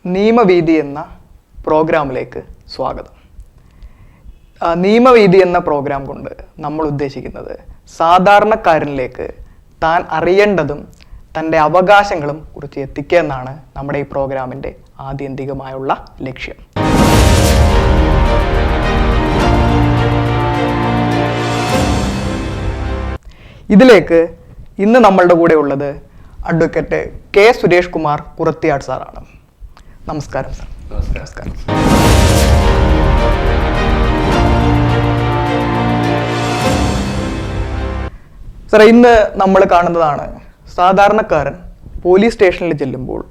നിയമവീതി എന്ന പ്രോഗ്രാമിലേക്ക് സ്വാഗതം. നിയമവീതി എന്ന പ്രോഗ്രാം കൊണ്ട് നമ്മൾ ഉദ്ദേശിക്കുന്നത് സാധാരണക്കാരനിലേക്ക് താൻ അറിയേണ്ടതും തൻ്റെ അവകാശങ്ങളും കുറിച്ച് എത്തിക്കുക എന്നാണ് നമ്മുടെ ഈ പ്രോഗ്രാമിൻ്റെ ആത്യന്തികമായുള്ള ലക്ഷ്യം. ഇതിലേക്ക് ഇന്ന് നമ്മളുടെ കൂടെ ഉള്ളത് അഡ്വക്കേറ്റ് കെ സുരേഷ് കുമാർ കുറത്തിയാട് സാറാണ്. നമസ്കാരം സാർ. നമസ്കാരം. സാർ, ഇന്ന് നമ്മൾ കാണുന്നതാണ് സാധാരണക്കാരൻ പോലീസ് സ്റ്റേഷനിൽ ചെല്ലുമ്പോൾ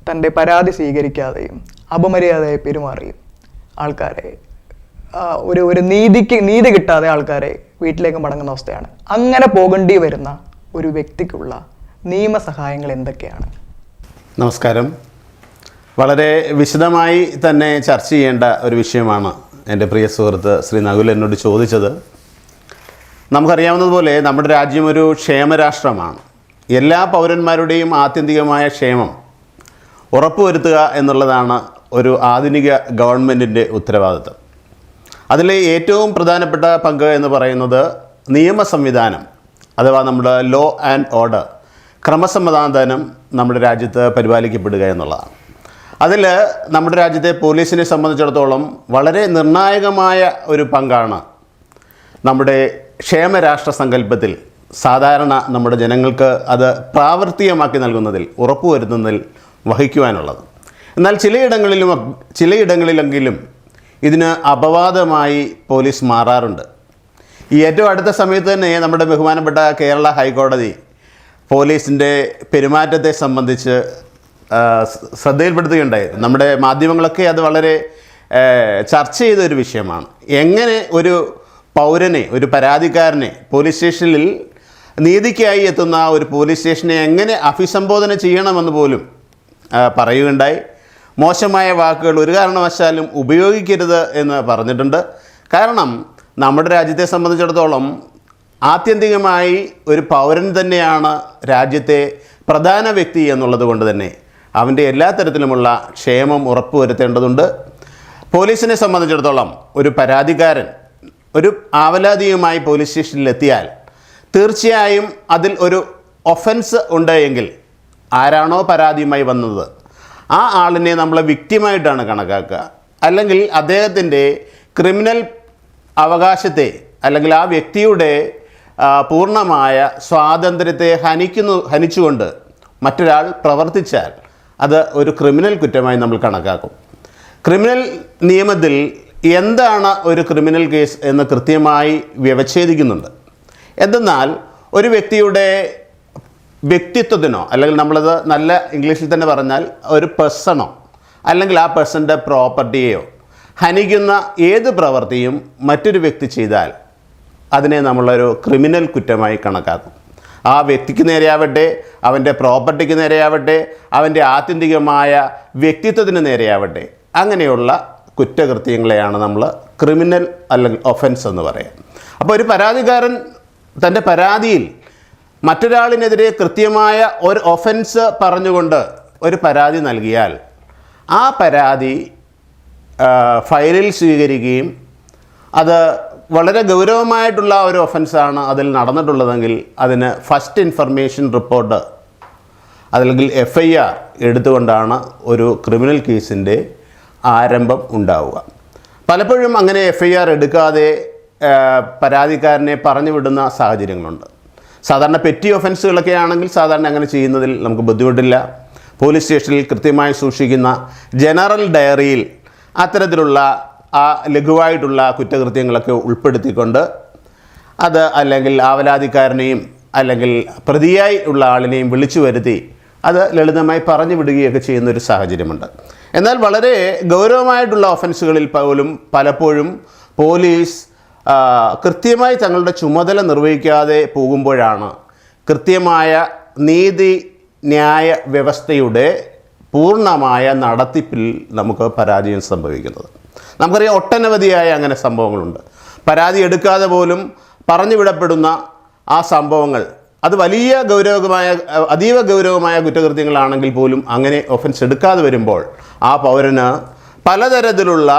തൻ്റെ പരാതി സ്വീകരിക്കാതെയും അപമര്യാദയായി പെരുമാറിയും ആൾക്കാരെ ഒരു നീതി കിട്ടാതെ ആൾക്കാരെ വീട്ടിലേക്ക് മടങ്ങുന്ന അവസ്ഥയാണ്. അങ്ങനെ പോകേണ്ടി വരുന്ന ഒരു വ്യക്തിക്കുള്ള നിയമസഹായങ്ങൾ എന്തൊക്കെയാണ്? നമസ്കാരം. വളരെ വിശദമായി തന്നെ ചർച്ച ചെയ്യേണ്ട ഒരു വിഷയമാണ് എൻ്റെ പ്രിയ സുഹൃത്ത് ശ്രീ നകുൽ എന്നോട് ചോദിച്ചത്. നമുക്കറിയാവുന്നതുപോലെ നമ്മുടെ രാജ്യം ഒരു ക്ഷേമരാഷ്ട്രമാണ്. എല്ലാ പൗരന്മാരുടെയും ആത്യന്തികമായ ക്ഷേമം ഉറപ്പുവരുത്തുക എന്നുള്ളതാണ് ഒരു ആധുനിക ഗവൺമെൻറ്റിൻ്റെ ഉത്തരവാദിത്വം. അതിലെ ഏറ്റവും പ്രധാനപ്പെട്ട പങ്ക് എന്ന് പറയുന്നത് നിയമ സംവിധാനം അഥവാ നമ്മുടെ ലോ ആൻഡ് ഓർഡർ, ക്രമസമാധാനം നമ്മുടെ രാജ്യത്ത് പരിപാലിക്കപ്പെടുക എന്നുള്ളതാണ്. അതിൽ നമ്മുടെ രാജ്യത്തെ പോലീസിനെ സംബന്ധിച്ചിടത്തോളം വളരെ നിർണായകമായ ഒരു പങ്കാണ് നമ്മുടെ ക്ഷേമരാഷ്ട്ര സങ്കല്പത്തിൽ സാധാരണ നമ്മുടെ ജനങ്ങൾക്ക് അത് പ്രാവർത്തികമാക്കി നൽകുന്നതിൽ, ഉറപ്പുവരുത്തുന്നതിൽ വഹിക്കുവാനുള്ളത്. എന്നാൽ ചിലയിടങ്ങളിലെങ്കിലും ഇതിന് അപവാദമായി പോലീസ് മാറാറുണ്ട്. ഈ ഏറ്റവും അടുത്ത സമയത്ത് തന്നെ നമ്മുടെ ബഹുമാനപ്പെട്ട കേരള ഹൈക്കോടതി പോലീസിൻ്റെ പെരുമാറ്റത്തെ സംബന്ധിച്ച് ശ്രദ്ധയിൽപ്പെടുത്തുകയുണ്ടായി. നമ്മുടെ മാധ്യമങ്ങളൊക്കെ അത് വളരെ ചർച്ച ചെയ്തൊരു വിഷയമാണ്. എങ്ങനെ ഒരു പൗരനെ, ഒരു പരാതിക്കാരനെ പോലീസ് സ്റ്റേഷനിൽ നീതിക്കായി എത്തുന്ന ഒരു പോലീസ് സ്റ്റേഷനെ എങ്ങനെ അഭിസംബോധന ചെയ്യണമെന്ന് പോലും പറയുകയുണ്ടായി. മോശമായ വാക്കുകൾ ഒരു കാരണവശാലും ഉപയോഗിക്കരുത് എന്ന് പറഞ്ഞിട്ടുണ്ട്. കാരണം നമ്മുടെ രാജ്യത്തെ സംബന്ധിച്ചിടത്തോളം ആത്യന്തികമായി ഒരു പൗരൻ തന്നെയാണ് രാജ്യത്തെ പ്രധാന വ്യക്തി എന്നുള്ളത് കൊണ്ട് തന്നെ അവൻ്റെ എല്ലാ തരത്തിലുമുള്ള ക്ഷേമം ഉറപ്പുവരുത്തേണ്ടതുണ്ട്. പോലീസിനെ സംബന്ധിച്ചിടത്തോളം ഒരു പരാതിക്കാരൻ ഒരു ആവലാതിയുമായി പോലീസ് സ്റ്റേഷനിലെത്തിയാൽ തീർച്ചയായും അതിൽ ഒരു ഒഫൻസ് ഉണ്ട് എങ്കിൽ ആരാണോ പരാതിയുമായി വന്നത് ആ ആളിനെ നമ്മൾ വിക്ടിമായിട്ടാണ് കണക്കാക്കുക. അല്ലെങ്കിൽ അദ്ദേഹത്തിൻ്റെ ക്രിമിനൽ അവകാശത്തെ അല്ലെങ്കിൽ ആ വ്യക്തിയുടെ പൂർണ്ണമായ സ്വാതന്ത്ര്യത്തെ ഹനിച്ചുകൊണ്ട് മറ്റൊരാൾ പ്രവർത്തിച്ചാൽ അത് ഒരു ക്രിമിനൽ കുറ്റമായി നമ്മൾ കണക്കാക്കും. ക്രിമിനൽ നിയമത്തിൽ എന്താണ് ഒരു ക്രിമിനൽ കേസ് എന്ന് കൃത്യമായി വ്യവച്ഛേദിക്കുന്നുണ്ട്. എന്തെന്നാൽ ഒരു വ്യക്തിയുടെ വ്യക്തിത്വത്തിനോ അല്ലെങ്കിൽ നമ്മളത് നല്ല ഇംഗ്ലീഷിൽ തന്നെ പറഞ്ഞാൽ ഒരു പേഴ്സണോ അല്ലെങ്കിൽ ആ പേഴ്സൻ്റെ പ്രോപ്പർട്ടിയെയോ ഹനിക്കുന്ന ഏത് പ്രവൃത്തിയും മറ്റൊരു വ്യക്തി ചെയ്താൽ അതിനെ നമ്മളൊരു ക്രിമിനൽ കുറ്റമായി കണക്കാക്കും. ആ വ്യക്തിക്ക് നേരെയാവട്ടെ, അവൻ്റെ പ്രോപ്പർട്ടിക്ക് നേരെയാവട്ടെ, അവൻ്റെ ആത്യന്തികമായ വ്യക്തിത്വത്തിന് നേരെയാവട്ടെ, അങ്ങനെയുള്ള കുറ്റകൃത്യങ്ങളെയാണ് നമ്മൾ ക്രിമിനൽ അല്ലെങ്കിൽ ഒഫൻസ് എന്ന് പറയാം. അപ്പോൾ ഒരു പരാതിക്കാരൻ തൻ്റെ പരാതിയിൽ മറ്റൊരാളിനെതിരെ കൃത്യമായ ഒരു ഒഫൻസ് പറഞ്ഞുകൊണ്ട് ഒരു പരാതി നൽകിയാൽ ആ പരാതി ഫയലിൽ സ്വീകരിക്കുകയും അത് വളരെ ഗൗരവമായിട്ടുള്ള ഒരു ഒഫൻസാണ് അതിൽ നടന്നിട്ടുള്ളതെങ്കിൽ അതിന് ഫസ്റ്റ് ഇൻഫർമേഷൻ റിപ്പോർട്ട് അല്ലെങ്കിൽ FIR എടുത്തുകൊണ്ടാണ് ഒരു ക്രിമിനൽ കേസിൻ്റെ ആരംഭം ഉണ്ടാവുക. പലപ്പോഴും അങ്ങനെ FIR എടുക്കാതെ പരാതിക്കാരനെ പറഞ്ഞു വിടുന്ന സാഹചര്യങ്ങളുണ്ട്. സാധാരണ പെറ്റി ഒഫൻസുകളൊക്കെ ആണെങ്കിൽ സാധാരണ അങ്ങനെ ചെയ്യുന്നതിൽ നമുക്ക് ബുദ്ധിമുട്ടില്ല. പോലീസ് സ്റ്റേഷനിൽ കൃത്യമായി സൂക്ഷിക്കുന്ന ജനറൽ ഡയറിയിൽ അത്തരത്തിലുള്ള ആ ലഘുവായിട്ടുള്ള കുറ്റകൃത്യങ്ങളൊക്കെ ഉൾപ്പെടുത്തിക്കൊണ്ട് അത് അല്ലെങ്കിൽ ആവലാതിക്കാരനെയും അല്ലെങ്കിൽ പ്രതിയായി ഉള്ള ആളിനെയും വിളിച്ചു വരുത്തി അത് ലളിതമായി പറഞ്ഞു വിടുകയൊക്കെ ചെയ്യുന്നൊരു സാഹചര്യമുണ്ട്. എന്നാൽ വളരെ ഗൗരവമായിട്ടുള്ള ഒഫൻസുകളിൽ പോലും പലപ്പോഴും പോലീസ് കൃത്യമായി തങ്ങളുടെ ചുമതല നിർവഹിക്കാതെ പോകുമ്പോഴാണ് കൃത്യമായ നീതി ന്യായ വ്യവസ്ഥയുടെ പൂർണ്ണമായ നടത്തിപ്പിൽ നമുക്ക് പരാജയം സംഭവിക്കുന്നത്. നമുക്കറിയാം ഒട്ടനവധിയായ അങ്ങനെ സംഭവങ്ങളുണ്ട്. പരാതി എടുക്കാതെ പോലും പറഞ്ഞു വിടപ്പെടുന്ന ആ സംഭവങ്ങൾ അത് അതീവ ഗൗരവമായ കുറ്റകൃത്യങ്ങളാണെങ്കിൽ പോലും അങ്ങനെ ഒഫൻസ് എടുക്കാതെ വരുമ്പോൾ ആ പൗരന് പലതരത്തിലുള്ള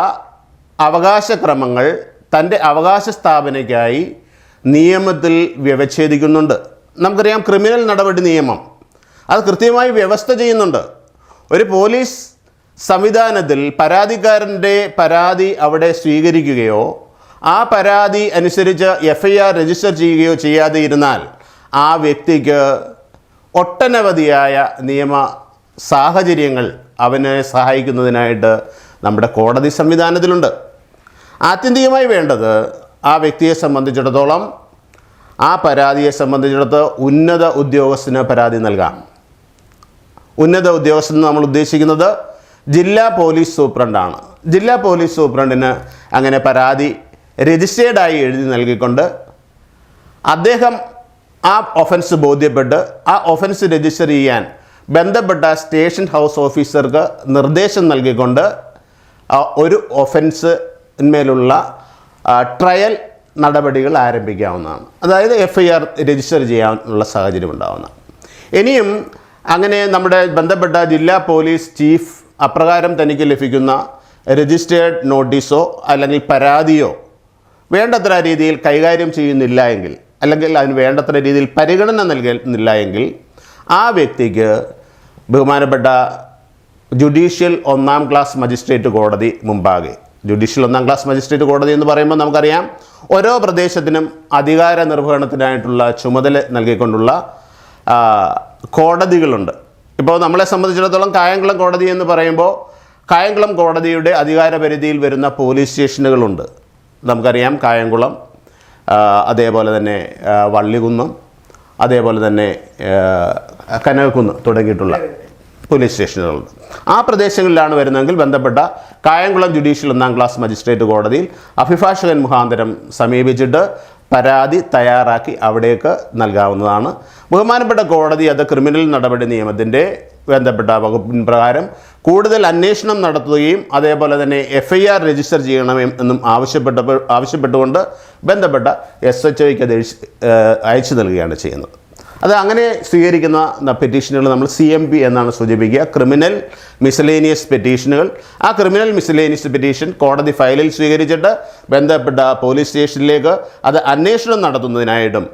അവകാശക്രമങ്ങൾ തൻ്റെ അവകാശ സ്ഥാപനയ്ക്കായി നിയമത്തിൽ വ്യവച്ഛേദിക്കുന്നുണ്ട്. നമുക്കറിയാം, ക്രിമിനൽ നടപടി നിയമം അത് കൃത്യമായി വ്യവസ്ഥ ചെയ്യുന്നുണ്ട്. ഒരു പോലീസ് സംവിധാനത്തിൽ പരാതിക്കാരൻ്റെ പരാതി അവിടെ സ്വീകരിക്കുകയോ ആ പരാതി അനുസരിച്ച് FIR രജിസ്റ്റർ ചെയ്യുകയോ ചെയ്യാതെ ഇരുന്നാൽ ആ വ്യക്തിക്ക് ഒട്ടനവധിയായ നിയമ സാഹചര്യങ്ങൾ അവനെ സഹായിക്കുന്നതിനായിട്ട് നമ്മുടെ കോടതി സംവിധാനത്തിലുണ്ട്. ആത്യന്തികമായി വേണ്ടത് ആ വ്യക്തിയെ സംബന്ധിച്ചിടത്തോളം ആ പരാതിയെ സംബന്ധിച്ചിടത്തോളം ഉന്നത ഉദ്യോഗസ്ഥന് പരാതി നൽകാം. ഉന്നത ഉദ്യോഗസ്ഥൻ നമ്മൾ ഉദ്ദേശിക്കുന്നത് ജില്ലാ പോലീസ് സൂപ്രണ്ടാണ്. ജില്ലാ പോലീസ് സൂപ്രണ്ടിന് അങ്ങനെ പരാതി രജിസ്റ്റേർഡായി എഴുതി നൽകിക്കൊണ്ട് അദ്ദേഹം ആ ഒഫൻസ് ബോധ്യപ്പെട്ട് ആ ഒഫൻസ് രജിസ്റ്റർ ചെയ്യാൻ ബന്ധപ്പെട്ട സ്റ്റേഷൻ ഹൗസ് ഓഫീസർക്ക് നിർദ്ദേശം നൽകിക്കൊണ്ട് ഒരു ഒഫൻസിന്മേലുള്ള ട്രയൽ നടപടികൾ ആരംഭിക്കാവുന്നതാണ്. അതായത് FIR രജിസ്റ്റർ ചെയ്യാനുള്ള സാഹചര്യം ഉണ്ടാവുന്നതാണ്. ഇനിയും അങ്ങനെ നമ്മുടെ ബന്ധപ്പെട്ട ജില്ലാ പോലീസ് ചീഫ് അപ്രകാരം തനിക്ക് ലഭിക്കുന്ന രജിസ്റ്റേർഡ് നോട്ടീസോ അല്ലെങ്കിൽ പരാതിയോ വേണ്ടത്ര രീതിയിൽ കൈകാര്യം ചെയ്യുന്നില്ല എങ്കിൽ, അല്ലെങ്കിൽ അതിന് വേണ്ടത്ര രീതിയിൽ പരിഗണന നൽകുന്നില്ല എങ്കിൽ ആ വ്യക്തിക്ക് ബഹുമാനപ്പെട്ട ജുഡീഷ്യൽ 1ാം ക്ലാസ് മജിസ്ട്രേറ്റ് കോടതി മുമ്പാകെ, ജുഡീഷ്യൽ 1ാം ക്ലാസ് മജിസ്ട്രേറ്റ് കോടതി എന്ന് പറയുമ്പോൾ നമുക്കറിയാം ഓരോ പ്രദേശത്തിനും അധികാര നിർവഹണത്തിനായിട്ടുള്ള ചുമതല നൽകിക്കൊണ്ടുള്ള കോടതികളുണ്ട്. ഇപ്പോൾ നമ്മളെ സംബന്ധിച്ചിടത്തോളം കായംകുളം കോടതി എന്ന് പറയുമ്പോൾ കായംകുളം കോടതിയുടെ അധികാരപരിധിയിൽ വരുന്ന പോലീസ് സ്റ്റേഷനുകളുണ്ട്. നമുക്കറിയാം കായംകുളം, അതേപോലെ തന്നെ വള്ളികുന്നം, അതേപോലെ തന്നെ കനകക്കുന്ന് തുടങ്ങിയിട്ടുള്ള പോലീസ് സ്റ്റേഷനുകളുണ്ട്. ആ പ്രദേശങ്ങളിലാണ് വരുന്നതെങ്കിൽ ബന്ധപ്പെട്ട കായംകുളം ജുഡീഷ്യൽ 1ാം ക്ലാസ് മജിസ്ട്രേറ്റ് കോടതിയിൽ അഭിഭാഷകൻ മുഖാന്തരം സമീപിച്ചിട്ട് പരാതി തയ്യാറാക്കി അവിടേക്ക് നൽകാവുന്നതാണ്. ബഹുമാനപ്പെട്ട കോടതി അത് ക്രിമിനൽ നടപടി നിയമത്തിൻ്റെ ബന്ധപ്പെട്ട വകുപ്പിൻ പ്രകാരം കൂടുതൽ അന്വേഷണം നടത്തുകയും അതേപോലെ തന്നെ FIR രജിസ്റ്റർ ചെയ്യണമെന്നും ആവശ്യപ്പെട്ടുകൊണ്ട് ബന്ധപ്പെട്ട SHOയ്ക്ക് അത് അയച്ചു നൽകുകയാണ് ചെയ്യുന്നത്. അത് അങ്ങനെ സ്വീകരിക്കുന്ന പെറ്റീഷനുകൾ നമ്മൾ CMP എന്നാണ് സൂചിപ്പിക്കുക, ക്രിമിനൽ മിസലേനിയസ് പെറ്റീഷനുകൾ. ആ ക്രിമിനൽ മിസലേനിയസ് പെറ്റീഷൻ കോടതി ഫയലിൽ സ്വീകരിച്ചിട്ട് ബന്ധപ്പെട്ട പോലീസ് സ്റ്റേഷനിലേക്ക് അത് അന്വേഷണം നടത്തുന്നതിനായിട്ടും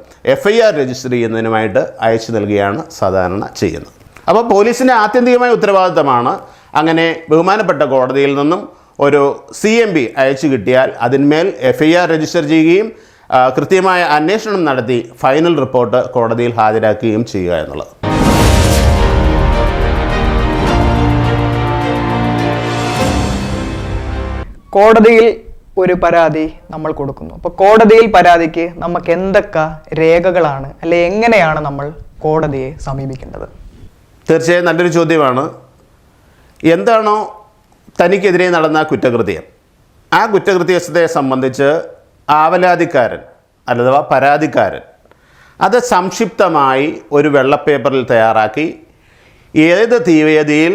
FIR രജിസ്റ്റർ ചെയ്യുന്നതിനുമായിട്ട് അയച്ചു നൽകുകയാണ് സാധാരണ ചെയ്യുന്നത്. അപ്പോൾ പോലീസിൻ്റെ ആത്യന്തികമായ ഉത്തരവാദിത്തമാണ് അങ്ങനെ ബഹുമാനപ്പെട്ട കോടതിയിൽ നിന്നും ഒരു CMP അയച്ചു കിട്ടിയാൽ അതിന്മേൽ FIR രജിസ്റ്റർ ചെയ്യുകയും കൃത്യമായ അന്വേഷണം നടത്തി ഫൈനൽ റിപ്പോർട്ട് കോടതിയിൽ ഹാജരാക്കുകയും ചെയ്യുക എന്നുള്ളത്. കോടതിയിൽ ഒരു പരാതി നമ്മൾ കൊടുക്കുന്നു. അപ്പോൾ കോടതിയിൽ പരാതിക്ക് നമുക്ക് എന്തൊക്കെ രേഖകളാണ്, അല്ലെ എങ്ങനെയാണ് നമ്മൾ കോടതിയെ സമീപിക്കേണ്ടത്? തീർച്ചയായും നല്ലൊരു ചോദ്യമാണ്. എന്താണോ തനിക്കെതിരെ നടന്ന കുറ്റകൃത്യം, ആ കുറ്റകൃത്യത്തെ സംബന്ധിച്ച് ആവലാതിക്കാരൻ അഥവാ പരാതിക്കാരൻ അത് സംക്ഷിപ്തമായി ഒരു വെള്ളപ്പേപ്പറിൽ തയ്യാറാക്കി ഏത് തീയതിയിൽ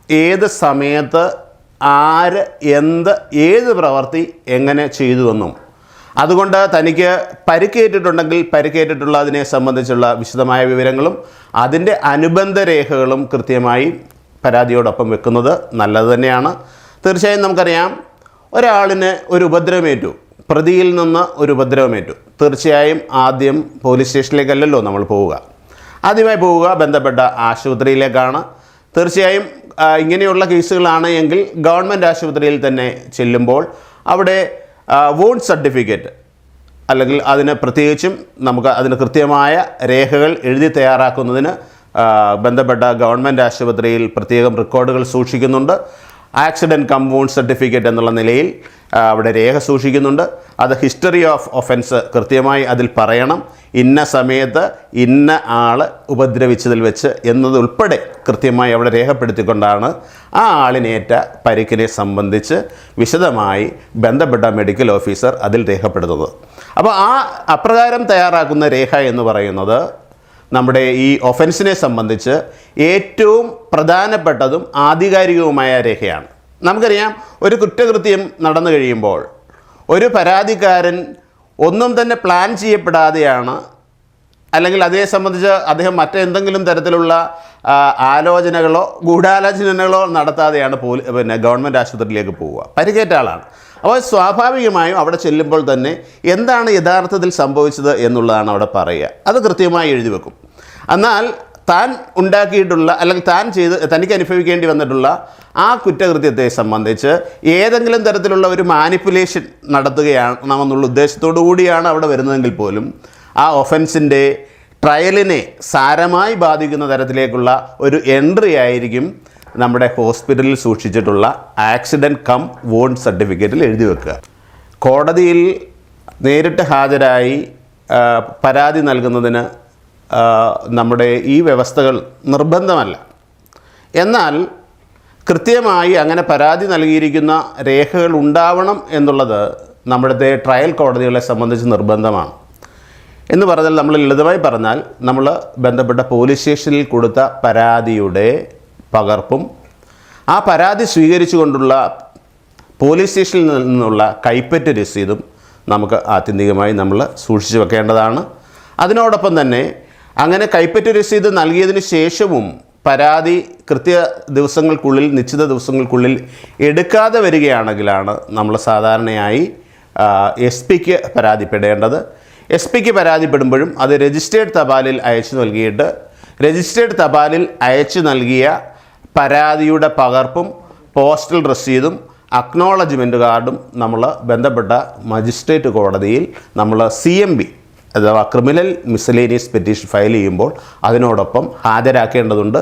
ഏത് സമയത്ത് ആര് എന്ത് ഏത് പ്രവൃത്തി എങ്ങനെ ചെയ്തുവെന്നും അതുകൊണ്ട് തനിക്ക് പരിക്കേറ്റിട്ടുണ്ടെങ്കിൽ പരിക്കേറ്റിട്ടുള്ളതിനെ സംബന്ധിച്ചുള്ള വിശദമായ വിവരങ്ങളും അതിൻ്റെ അനുബന്ധ രേഖകളും കൃത്യമായി പരാതിയോടൊപ്പം വെക്കുന്നത് നല്ലത് തന്നെയാണ്. തീർച്ചയായും നമുക്കറിയാം, ഒരാളിന് ഒരു ഉപദ്രവമേറ്റു, പ്രതിയിൽ നിന്ന് ഒരു ഉപദ്രവമേറ്റു, തീർച്ചയായും ആദ്യം പോലീസ് സ്റ്റേഷനിലേക്കല്ലല്ലോ നമ്മൾ പോവുക. ആദ്യമായി പോവുക ബന്ധപ്പെട്ട ആശുപത്രിയിലേക്കാണ്. തീർച്ചയായും ഇങ്ങനെയുള്ള കേസുകളാണ് എങ്കിൽ ഗവൺമെൻറ് ആശുപത്രിയിൽ തന്നെ ചെല്ലുമ്പോൾ അവിടെ വൂണ്ട് സർട്ടിഫിക്കറ്റ് അല്ലെങ്കിൽ അതിന് പ്രത്യേകിച്ചും നമുക്ക് അതിന് കൃത്യമായ രേഖകൾ എഴുതി തയ്യാറാക്കുന്നതിന് ബന്ധപ്പെട്ട ഗവൺമെൻറ് ആശുപത്രിയിൽ പ്രത്യേകം റെക്കോർഡുകൾ സൂക്ഷിക്കുന്നുണ്ട്. ആക്സിഡൻറ്റ് കം വൂണ്ട് സർട്ടിഫിക്കറ്റ് എന്നുള്ള നിലയിൽ അവിടെ രേഖ സൂക്ഷിക്കുന്നുണ്ട്. അത് ഹിസ്റ്ററി ഓഫ് ഒഫൻസ് കൃത്യമായി അതിൽ പറയണം. ഇന്ന സമയത്ത് ഇന്ന ആൾ ഉപദ്രവിച്ചതിൽ വെച്ച് എന്നതുൾപ്പെടെ കൃത്യമായി അവിടെ രേഖപ്പെടുത്തിക്കൊണ്ടാണ് ആ ആളിനേറ്റ പരിക്കിനെ സംബന്ധിച്ച് വിശദമായി ബന്ധപ്പെട്ട മെഡിക്കൽ ഓഫീസർ അതിൽ രേഖപ്പെടുത്തുന്നത്. അപ്പോൾ ആ അപ്രകാരം തയ്യാറാക്കുന്ന രേഖ എന്ന് പറയുന്നത് നമ്മുടെ ഈ ഒഫൻസിനെ സംബന്ധിച്ച് ഏറ്റവും പ്രധാനപ്പെട്ടതും ആധികാരികവുമായ രേഖയാണ്. നമുക്കറിയാം, ഒരു കുറ്റകൃത്യം നടന്നു കഴിയുമ്പോൾ ഒരു പരാതിക്കാരൻ ഒന്നും തന്നെ പ്ലാൻ ചെയ്യപ്പെടാതെയാണ് അല്ലെങ്കിൽ അതേ സംബന്ധിച്ച് അദ്ദേഹം മറ്റെന്തെങ്കിലും തരത്തിലുള്ള ആലോചനകളോ ഗൂഢാലോചനകളോ നടത്താതെയാണ് ഗവൺമെൻറ് ആശുപത്രിയിലേക്ക് പോവുക. പരിക്കേറ്റ ആളാണ്. അപ്പോൾ സ്വാഭാവികമായും അവിടെ ചെല്ലുമ്പോൾ തന്നെ എന്താണ് യഥാർത്ഥത്തിൽ സംഭവിച്ചത് എന്നുള്ളതാണ് അവിടെ പറയുക. അത് കൃത്യമായി എഴുതി വെക്കും. എന്നാൽ താൻ ഉണ്ടാക്കിയിട്ടുള്ള അല്ലെങ്കിൽ തനിക്ക് അനുഭവിക്കേണ്ടി വന്നിട്ടുള്ള ആ കുറ്റകൃത്യത്തെ സംബന്ധിച്ച് ഏതെങ്കിലും തരത്തിലുള്ള ഒരു മാനിപ്പുലേഷൻ നടത്തുകയാണെന്നുള്ള ഉദ്ദേശത്തോടു കൂടിയാണ് അവിടെ വരുന്നതെങ്കിൽ പോലും ആ ഒഫൻസിൻ്റെ ട്രയലിനെ സാരമായി ബാധിക്കുന്ന തരത്തിലേക്കുള്ള ഒരു എൻട്രി ആയിരിക്കും നമ്മുടെ ഹോസ്പിറ്റലിൽ സൂക്ഷിച്ചിട്ടുള്ള ആക്സിഡൻറ്റ് കം വോണ്ട് സർട്ടിഫിക്കറ്റിൽ എഴുതി വെക്കുക. കോടതിയിൽ നേരിട്ട് ഹാജരായി പരാതി നൽകുന്നതിന് നമ്മുടെ ഈ വ്യവസ്ഥകൾ നിർബന്ധമല്ല. എന്നാൽ കൃത്യമായി അങ്ങനെ പരാതി നൽകിയിരിക്കുന്ന രേഖകൾ ഉണ്ടാവണം എന്നുള്ളത് നമ്മുടെ ട്രയൽ കോടതികളെ സംബന്ധിച്ച് നിർബന്ധമാണ്. എന്ന് പറഞ്ഞാൽ നമ്മൾ ലളിതമായി പറഞ്ഞാൽ നമ്മൾ ബന്ധപ്പെട്ട പോലീസ് സ്റ്റേഷനിൽ കൊടുത്ത പരാതിയുടെ പകർപ്പും ആ പരാതി സ്വീകരിച്ചുകൊണ്ടുള്ള പോലീസ് സ്റ്റേഷനിൽ നിന്നുള്ള കൈപ്പറ്റ് രസീതും നമുക്ക് ആത്യന്തികമായി നമ്മൾ സൂക്ഷിച്ചു വെക്കേണ്ടതാണ്. അതിനോടൊപ്പം തന്നെ അങ്ങനെ കൈപ്പറ്റ് രസീത് നൽകിയതിന് ശേഷവും പരാതി നിശ്ചിത ദിവസങ്ങൾക്കുള്ളിൽ എടുക്കാതെ വരികയാണെങ്കിലാണ് നമ്മൾ സാധാരണയായി SP-ക്ക് പരാതിപ്പെടേണ്ടത്. SP-ക്ക് പരാതിപ്പെടുമ്പോഴും അത് രജിസ്റ്റേർഡ് തപാലിൽ അയച്ചു നൽകിയിട്ട് രജിസ്റ്റേർഡ് തപാലിൽ അയച്ചു നൽകിയ പരാതിയുടെ പകർപ്പും പോസ്റ്റൽ രസീതും അക്നോളജ്മെൻറ്റ് കാർഡും നമ്മൾ ബന്ധപ്പെട്ട മജിസ്ട്രേറ്റ് കോടതിയിൽ നമ്മൾ CMB അഥവാ ക്രിമിനൽ മിസലേനിയസ് പെറ്റീഷൻ ഫയൽ ചെയ്യുമ്പോൾ അതിനോടൊപ്പം ഹാജരാക്കേണ്ടതുണ്ട്.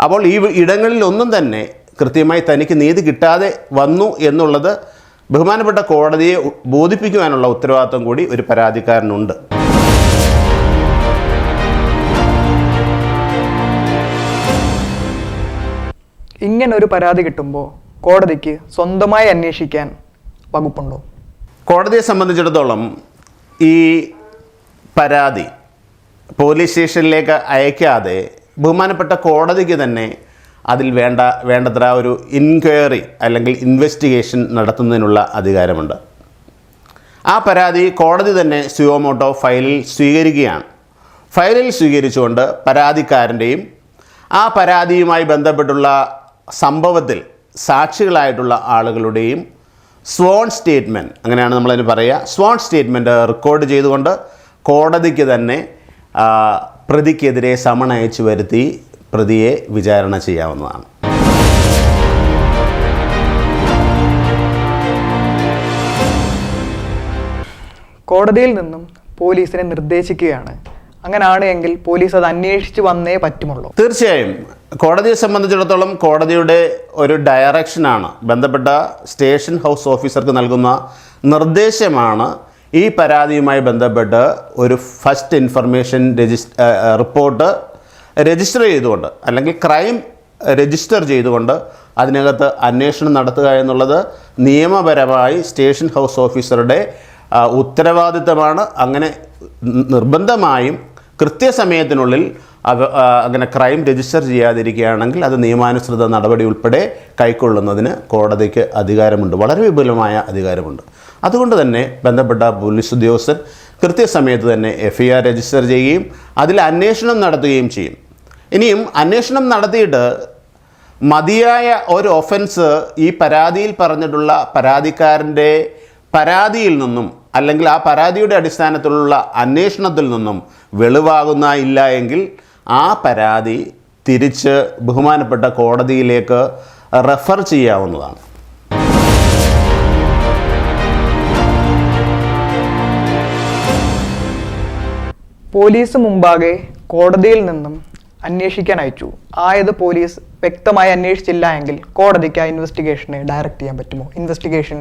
അപ്പോൾ ഈ ഇടങ്ങളിലൊന്നും തന്നെ കൃത്യമായി തനിക്ക് നീതി കിട്ടാതെ വന്നു എന്നുള്ളത് ബഹുമാനപ്പെട്ട കോടതിയെ ബോധിപ്പിക്കുവാനുള്ള ഉത്തരവാദിത്വം കൂടി ഒരു പരാതിക്കാരനുണ്ട്. ഇങ്ങനൊരു പരാതി കിട്ടുമ്പോൾ കോടതിക്ക് സ്വന്തമായി അന്വേഷിക്കാൻ വകുപ്പുണ്ടോ? കോടതിയെ സംബന്ധിച്ചിടത്തോളം ഈ പരാതി പോലീസ് സ്റ്റേഷനിലേക്ക് അയക്കാതെ ബഹുമാനപ്പെട്ട കോടതിക്ക് തന്നെ അതിൽ വേണ്ടത്ര ഒരു ഇൻക്വയറി അല്ലെങ്കിൽ ഇൻവെസ്റ്റിഗേഷൻ നടത്തുന്നതിനുള്ള അധികാരമുണ്ട്. ആ പരാതി കോടതി തന്നെ സുയോമോട്ടോ ഫയലിൽ സ്വീകരിക്കുകയാണ്. ഫയലിൽ സ്വീകരിച്ചുകൊണ്ട് പരാതിക്കാരൻ്റെയും ആ പരാതിയുമായി ബന്ധപ്പെട്ടുള്ള സംഭവത്തിൽ സാക്ഷികളായിട്ടുള്ള ആളുകളുടെയും സ്വാൺ സ്റ്റേറ്റ്മെൻറ്റ്, അങ്ങനെയാണ് നമ്മളതിന് പറയുക, സ്വാൺ സ്റ്റേറ്റ്മെൻറ്റ് റെക്കോർഡ് ചെയ്തുകൊണ്ട് കോടതിക്ക് തന്നെ പ്രതിക്കെതിരെ സമൺ അയച്ചു വരുത്തി പ്രതിയെ വിചാരണ ചെയ്യാവുന്നതാണ്. കോടതിയിൽ നിന്നും പോലീസിനെ നിർദ്ദേശിക്കുകയാണ്. അങ്ങനെയാണ് എങ്കിൽ പോലീസ് അത് അന്വേഷിച്ച് വന്നേ പറ്റുമുള്ളൂ. തീർച്ചയായും കോടതിയെ സംബന്ധിച്ചിടത്തോളം കോടതിയുടെ ഒരു ഡയറക്ഷനാണ്, ബന്ധപ്പെട്ട സ്റ്റേഷൻ ഹൗസ് ഓഫീസർക്ക് നൽകുന്ന നിർദ്ദേശമാണ് ഈ പരാതിയുമായി ബന്ധപ്പെട്ട് ഒരു ഫസ്റ്റ് ഇൻഫർമേഷൻ റിപ്പോർട്ട് രജിസ്റ്റർ ചെയ്തുകൊണ്ട് അല്ലെങ്കിൽ ക്രൈം രജിസ്റ്റർ ചെയ്തുകൊണ്ട് അതിനകത്ത് അന്വേഷണം നടത്തുക എന്നുള്ളത് നിയമപരമായി സ്റ്റേഷൻ ഹൗസ് ഓഫീസറുടെ ഉത്തരവാദിത്തമാണ്. അങ്ങനെ നിർബന്ധമായും കൃത്യസമയത്തിനുള്ളിൽ അങ്ങനെ ക്രൈം രജിസ്റ്റർ ചെയ്യാതിരിക്കുകയാണെങ്കിൽ അത് നിയമാനുസൃത നടപടി ഉൾപ്പെടെ കൈക്കൊള്ളുന്നതിന് കോടതിക്ക് അധികാരമുണ്ട്, വളരെ വിപുലമായ അധികാരമുണ്ട്. അതുകൊണ്ട് തന്നെ ബന്ധപ്പെട്ട പോലീസ് ഉദ്യോഗസ്ഥൻ കൃത്യസമയത്ത് തന്നെ FIR രജിസ്റ്റർ ചെയ്യുകയും അതിൽ അന്വേഷണം നടത്തുകയും ചെയ്യും. ഇനിയും അന്വേഷണം നടത്തിയിട്ട് മതിയായ ഒരു ഒഫൻസ് ഈ പരാതിയിൽ പറഞ്ഞിട്ടുള്ള പരാതിക്കാരൻ്റെ പരാതിയിൽ നിന്നും അല്ലെങ്കിൽ ആ പരാതിയുടെ അടിസ്ഥാനത്തിലുള്ള അന്വേഷണത്തിൽ നിന്നും ഇല്ല എങ്കിൽ ആ പരാതി തിരിച്ച് ബഹുമാനപ്പെട്ട കോടതിയിലേക്ക് റെഫർ ചെയ്യാവുന്നതാണ്. പോലീസ് മുമ്പാകെ കോടതിയിൽ നിന്നും അന്വേഷിക്കാൻ അയച്ചു. ആയത് പോലീസ് വ്യക്തമായി അന്വേഷിച്ചില്ല എങ്കിൽ കോടതിക്ക് ആ ഇൻവെസ്റ്റിഗേഷനെ ഡയറക്റ്റ് ചെയ്യാൻ പറ്റുമോ? ഇൻവെസ്റ്റിഗേഷൻ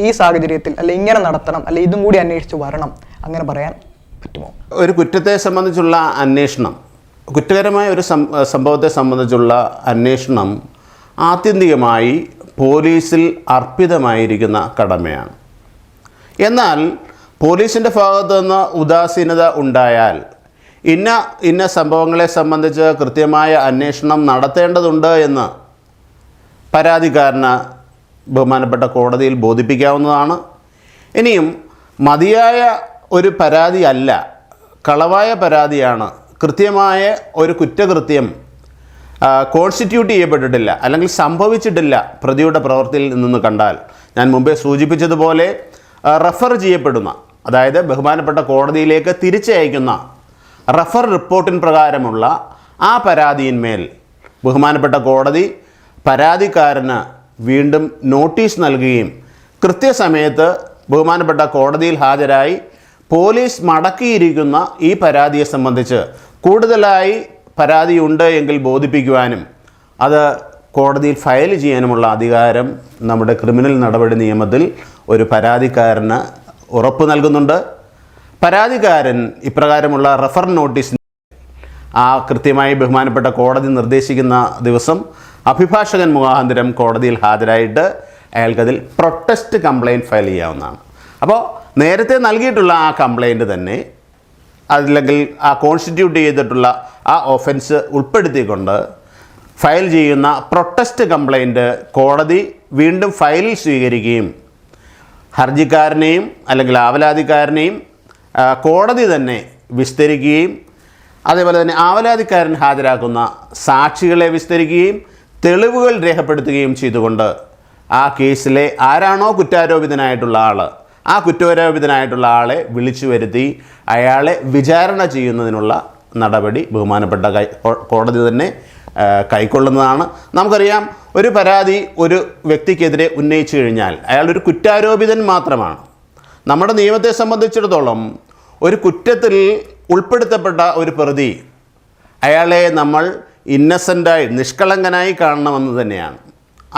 ഈ സാഹചര്യത്തിൽ അല്ലെ ഇങ്ങനെ നടത്തണം, അല്ലെ ഇതും കൂടി അന്വേഷിച്ച് വരണം, അങ്ങനെ പറയാൻ പറ്റുമോ? ഒരു കുറ്റത്തെ സംബന്ധിച്ചുള്ള അന്വേഷണം, കുറ്റകരമായ ഒരു സംഭവത്തെ സംബന്ധിച്ചുള്ള അന്വേഷണം ആത്യന്തികമായി പോലീസിൽ അർപ്പിതമായിരിക്കുന്ന കടമയാണ്. എന്നാൽ പോലീസിൻ്റെ ഭാഗത്തു നിന്ന് ഉദാസീനത ഉണ്ടായാൽ ഇന്ന സംഭവങ്ങളെ സംബന്ധിച്ച് കൃത്യമായ അന്വേഷണം നടത്തേണ്ടതുണ്ട് എന്ന് പരാതിക്കാരന് ബഹുമാനപ്പെട്ട കോടതിയിൽ ബോധിപ്പിക്കാവുന്നതാണ്. ഇനിയും മതിയായ ഒരു പരാതി അല്ല, കളവായ പരാതിയാണ്, കൃത്യമായ ഒരു കുറ്റകൃത്യം കോൺസ്റ്റിറ്റ്യൂട്ട് ചെയ്യപ്പെട്ടിട്ടില്ല അല്ലെങ്കിൽ സംഭവിച്ചിട്ടില്ല പ്രതിയുടെ പ്രവൃത്തിയിൽ നിന്ന് കണ്ടാൽ, ഞാൻ മുമ്പേ സൂചിപ്പിച്ചതുപോലെ റെഫർ ചെയ്യപ്പെടുന്ന, അതായത് ബഹുമാനപ്പെട്ട കോടതിയിലേക്ക് തിരിച്ചയക്കുന്ന റെഫർ റിപ്പോർട്ടിൻ പ്രകാരമുള്ള ആ പരാതിയിന്മേൽ ബഹുമാനപ്പെട്ട കോടതി പരാതിക്കാരന് വീണ്ടും നോട്ടീസ് നൽകുകയും കൃത്യസമയത്ത് ബഹുമാനപ്പെട്ട കോടതിയിൽ ഹാജരായി പോലീസ് മടക്കിയിരിക്കുന്ന ഈ പരാതിയെ സംബന്ധിച്ച് കൂടുതലായി പരാതിയുണ്ട് എങ്കിൽ ബോധിപ്പിക്കുവാനും അത് കോടതിയിൽ ഫയൽ ചെയ്യാനുമുള്ള അധികാരം നമ്മുടെ ക്രിമിനൽ നടപടി നിയമത്തിൽ ഒരു പരാതിക്കാരന് ഉറപ്പ് നൽകുന്നുണ്ട്. പരാതിക്കാരൻ ഇപ്രകാരമുള്ള റെഫർ നോട്ടീസ് കൃത്യമായി ബഹുമാനപ്പെട്ട കോടതി നിർദ്ദേശിക്കുന്ന ദിവസം അഭിഭാഷകൻ മുഖാന്തരം കോടതിയിൽ ഹാജരായിട്ട് അയാൾക്കതിൽ പ്രൊട്ടസ്റ്റ് കംപ്ലയിൻറ്റ് ഫയൽ ചെയ്യാവുന്നതാണ്. അപ്പോൾ നേരത്തെ നൽകിയിട്ടുള്ള ആ കംപ്ലയിൻറ്റ് തന്നെ അല്ലെങ്കിൽ ആ കോൺസ്റ്റിറ്റ്യൂട്ട് ചെയ്തിട്ടുള്ള ആ ഒഫൻസ് ഉൾപ്പെടുത്തിക്കൊണ്ട് ഫയൽ ചെയ്യുന്ന പ്രൊട്ടസ്റ്റ് കംപ്ലയിൻറ്റ് കോടതി വീണ്ടും ഫയലിൽ സ്വീകരിക്കുകയും ഹർജിക്കാരനെയും അല്ലെങ്കിൽ ആവലാതിക്കാരനെയും കോടതി തന്നെ വിസ്തരിക്കുകയും അതേപോലെ തന്നെ ആവലാതിക്കാരൻ ഹാജരാക്കുന്ന സാക്ഷികളെ വിസ്തരിക്കുകയും തെളിവുകൾ രേഖപ്പെടുത്തുകയും ചെയ്തുകൊണ്ട് ആ കേസിലെ ആരാണോ കുറ്റാരോപിതനായിട്ടുള്ള ആൾ, ആ കുറ്റാരോപിതനായിട്ടുള്ള ആളെ വിളിച്ചു വരുത്തി അയാളെ വിചാരണ ചെയ്യുന്നതിനുള്ള നടപടി ബഹുമാനപ്പെട്ട കോടതി തന്നെ കൈക്കൊള്ളുന്നതാണ്. നമുക്കറിയാം, ഒരു പരാതി ഒരു വ്യക്തിക്കെതിരെ ഉന്നയിച്ചു കഴിഞ്ഞാൽ അയാളൊരു കുറ്റാരോപിതൻ മാത്രമാണ്. നമ്മുടെ നിയമത്തെ സംബന്ധിച്ചിടത്തോളം ഒരു കുറ്റത്തിൽ ഉൾപ്പെടുത്തപ്പെട്ട ഒരു പ്രതി, അയാളെ നമ്മൾ ഇന്നസെൻ്റായി നിഷ്കളങ്കനായി കാണണമെന്ന് തന്നെയാണ്.